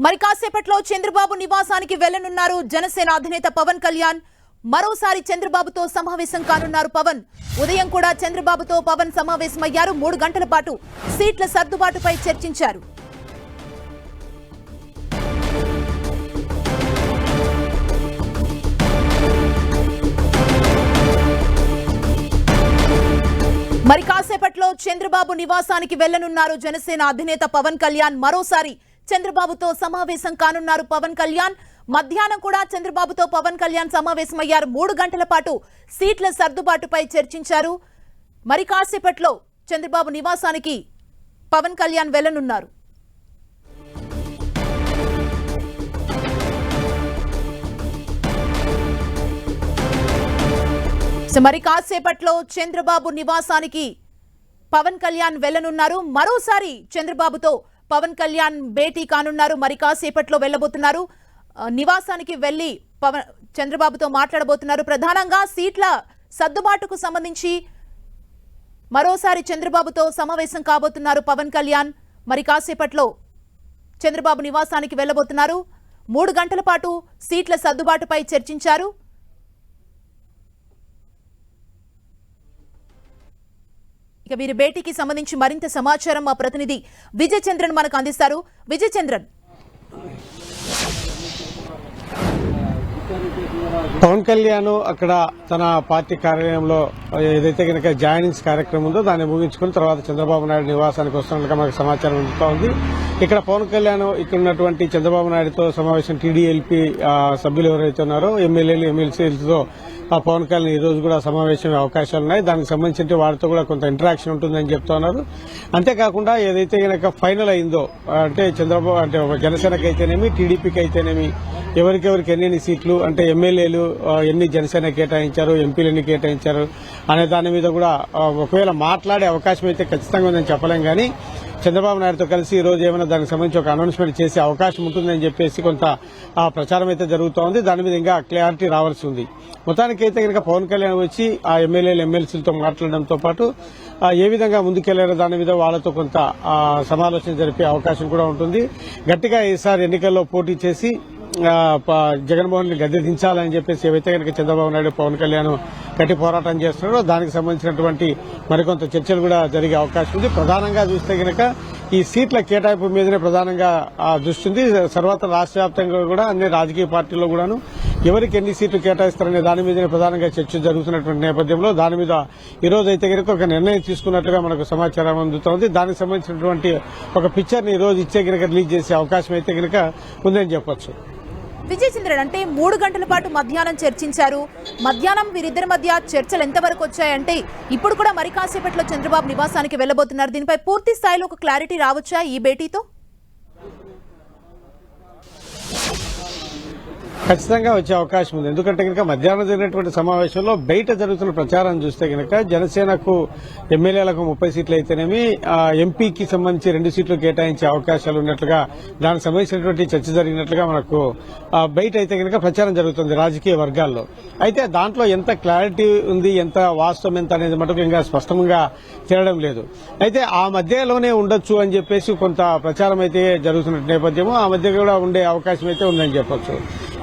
మరి కాసేపట్లో చంద్రబాబు నివాసానికి వెళ్లనున్నారు జనసేన అధినేత పవన్ కళ్యాణ్. మరోసారి చంద్రబాబుతో సమావేశం కానున్నారు పవన్. ఉదయం కూడా చంద్రబాబుతో పవన్ సమావేశమయ్యారు. 3 గంటల పాటు సీట్ల సర్దుబాటుపై చర్చించారు. మరి కాసేపట్లో చంద్రబాబు నివాసానికి వెళ్లనున్నారు జనసేన అధినేత పవన్ కళ్యాణ్. మరోసారి చంద్రబాబుతో సమావేశం కానున్నారు పవన్ కళ్యాణ్. మధ్యాహ్నం కూడా చంద్రబాబుతో పవన్ కళ్యాణ్ సమావేశమయ్యారు. 3 గంటల పాటు సీట్ల సర్దుబాటుపై చర్చించారు. మరి కాసేపట్లో చంద్రబాబు నివాసానికి పవన్ కళ్యాణ్ వెళ్లనున్నారు. మరి కాసేపట్లో చంద్రబాబు నివాసానికి పవన్ కళ్యాణ్ వెళ్లనున్నారు. మరోసారి చంద్రబాబుతో పవన్ కళ్యాణ్ భేటీ కానున్నారు. మరి కాసేపట్లో వెళ్లబోతున్నారు. నివాసానికి వెళ్లి చంద్రబాబుతో మాట్లాడబోతున్నారు. ప్రధానంగా సీట్ల సర్దుబాటుకు సంబంధించి మరోసారి చంద్రబాబుతో సమావేశం కాబోతున్నారు పవన్ కళ్యాణ్. మరి కాసేపట్లో చంద్రబాబు నివాసానికి వెళ్లబోతున్నారు. 3 గంటల పాటు సీట్ల సర్దుబాటుపై చర్చించారు. ఇక వీరి భేటీకి సంబంధించి మరింత సమాచారం మా ప్రతినిధి విజయ్ చంద్రన్ మనకు అందిస్తారు. విజయ్ చంద్రన్, పవన్ కళ్యాణ్ అక్కడ తన పార్టీ కార్యాలయంలో ఏదైతే కనుక జాయినింగ్స్ కార్యక్రమం ఉందో దాన్ని ముగించుకుని తర్వాత చంద్రబాబు నాయుడు నివాసానికి వస్తున్నట్లుగా మనకు సమాచారం అందుతూ ఉంది. ఇక్కడ పవన్ కళ్యాణ్ ఇక్కడ ఉన్నటువంటి చంద్రబాబు నాయుడుతో సమావేశం టీడీఎల్పీ సభ్యులు ఎవరైతే ఉన్నారో ఎమ్మెల్యేలు ఎమ్మెల్సీలతో పవన్ కళ్యాణ్ ఈ రోజు కూడా సమావేశం అవకాశాలు ఉన్నాయి. దానికి సంబంధించి వారితో కూడా కొంత ఇంటరాక్షన్ ఉంటుందని చెప్తా ఉన్నారు. అంతేకాకుండా ఏదైతే కనుక ఫైనల్ అయిందో అంటే చంద్రబాబు అంటే జనసేనకి అయితేనేమి టీడీపీకి అయితేనేమి ఎవరికెవరికి ఎన్ని సీట్లు అంటే ఎమ్మెల్యేలు ఎన్ని జనసేన కేటాయించారు, ఎంపీలు ఎన్ని కేటాయించారు అనే దాని మీద కూడా ఒకవేళ మాట్లాడే అవకాశం అయితే ఖచ్చితంగా ఉందని చెప్పలేం. కానీ చంద్రబాబు నాయుడుతో కలిసి ఈ రోజు ఏమైనా దానికి సంబంధించి ఒక అనౌన్స్మెంట్ చేసే అవకాశం ఉంటుందని చెప్పేసి కొంత ప్రచారం అయితే జరుగుతోంది. దాని మీద ఇంకా క్లారిటీ రావాల్సి ఉంది. మొత్తానికి అయితే కనుక పవన్ కళ్యాణ్ వచ్చి ఆ ఎమ్మెల్యేలు ఎమ్మెల్సీలతో మాట్లాడడంతో పాటు ఏ విధంగా ముందుకెళ్లారో దాని మీద వాళ్లతో కొంత సమాలోచన జరిపే అవకాశం కూడా ఉంటుంది. గట్టిగా ఈసారి ఎన్నికల్లో పోటీ చేసి జగన్మోహన్ రెడ్డి గద్దె దించాలని చెప్పేసి ఏవైతే కనుక చంద్రబాబు నాయుడు పవన్ కళ్యాణ్ గట్టి పోరాటం చేస్తున్నారో దానికి సంబంధించినటువంటి మరికొంత చర్చలు కూడా జరిగే అవకాశం ఉంది. ప్రధానంగా చూస్తే కనుక ఈ సీట్ల కేటాయింపు మీదనే ప్రధానంగా దృష్టి ఉంది. సర్వత్రా రాష్ట్ర వ్యాప్తంగా కూడా అన్ని రాజకీయ పార్టీల్లో కూడాను ఎవరికి ఎన్ని సీట్లు కేటాయిస్తారనే దాని మీదనే ప్రధానంగా చర్చ జరుగుతున్నటువంటి నేపథ్యంలో దాని మీద ఈ రోజు అయితే కనుక ఒక నిర్ణయం తీసుకున్నట్లుగా మనకు సమాచారం అందుతోంది. దానికి సంబంధించినటువంటి ఒక పిక్చర్ ని ఈ రోజు ఇచ్చే కనుక రిలీజ్ చేసే అవకాశం అయితే కనుక ఉందని చెప్పొచ్చు. విజయ్ చంద్రన్, అంటే 3 గంటల పాటు మధ్యాహ్నం చర్చించారు. మధ్యాహ్నం వీరిద్దరి మధ్య చర్చలు ఎంతవరకు వచ్చాయంటే ఇప్పుడు కూడా మరి కాసేపట్లో చంద్రబాబు నివాసానికి వెళ్లబోతున్నారు. దీనిపై పూర్తి స్థాయిలో ఒక క్లారిటీ రావచ్చా ఈ భేటీతో? ఖచ్చితంగా వచ్చే అవకాశం ఉంది. ఎందుకంటే కనుక మధ్యాహ్నం జరిగినటువంటి సమావేశంలో బయట జరుగుతున్న ప్రచారం చూస్తే కనుక జనసేనకు ఎమ్మెల్యేలకు 30 సీట్లు అయితేనేమి ఎంపీకి సంబంధించి 2 సీట్లు కేటాయించే అవకాశాలు ఉన్నట్లుగా దానికి సంబంధించినటువంటి చర్చ జరిగినట్లుగా మనకు బయట అయితే కనుక ప్రచారం జరుగుతుంది రాజకీయ వర్గాల్లో. అయితే దాంట్లో ఎంత క్లారిటీ ఉంది, ఎంత వాస్తవం ఎంత అనేది మటుకు ఇంకా స్పష్టంగా తేలడం లేదు. అయితే ఆ మధ్యలోనే ఉండొచ్చు అని చెప్పేసి కొంత ప్రచారం అయితే జరుగుతున్న నేపథ్యము ఆ మధ్య కూడా ఉండే అవకాశం అయితే ఉందని చెప్పొచ్చు.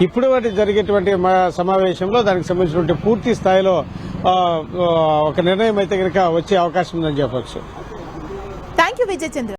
ఇప్పుడు జరిగేటువంటి సమావేశంలో దానికి సంబంధించినటువంటి పూర్తి స్థాయిలో ఒక నిర్ణయం అయితే కనుక వచ్చే అవకాశం ఉందని చెప్పొచ్చు. Thank you Vijay Chandra.